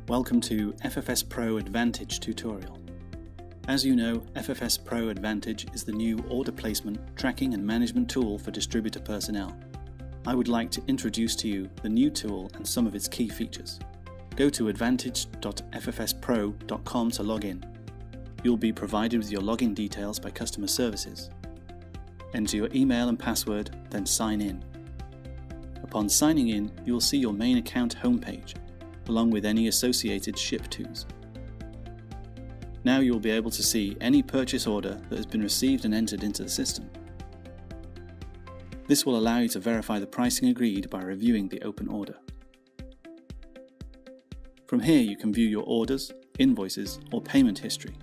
Welcome to FFS PRO Advantage tutorial. As you know, FFS PRO Advantage is the new order placement, tracking and management tool for distributor personnel. I would like to introduce to you the new tool and some of its key features. Go to advantage.ffspro.com to log in. You'll be provided with your login details by customer services. Enter your email and password, then sign in. Upon signing in, you will see your main account homepage, along with any associated ship tos. Now you will be able to see any purchase order that has been received and entered into the system. This will allow you to verify the pricing agreed by reviewing the open order. From here you can view your orders, invoices, or payment history.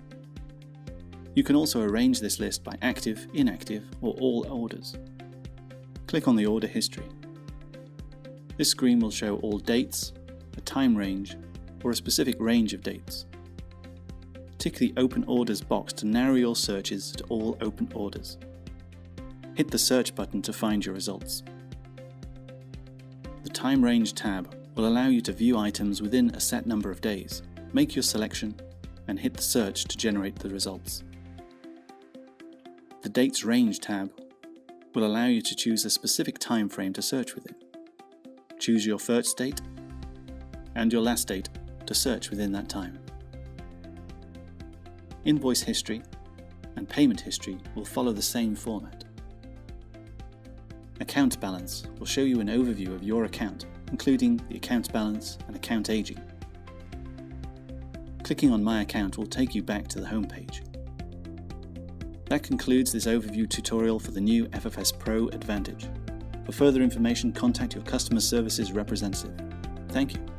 You can also arrange this list by active, inactive, or all orders. Click on the order history. This screen will show all dates, a time range, or a specific range of dates. Tick the Open Orders box to narrow your searches to all open orders. Hit the Search button to find your results. The Time Range tab will allow you to view items within a set number of days. Make your selection and hit the Search to generate the results. The Dates Range tab will allow you to choose a specific time frame to search within. Choose your first date and your last date to search within that time. Invoice history and payment history will follow the same format. Account balance will show you an overview of your account, including the account balance and account aging. Clicking on My Account will take you back to the home page. That concludes this overview tutorial for the new FFS PRO Advantage. For further information, contact your customer services representative. Thank you.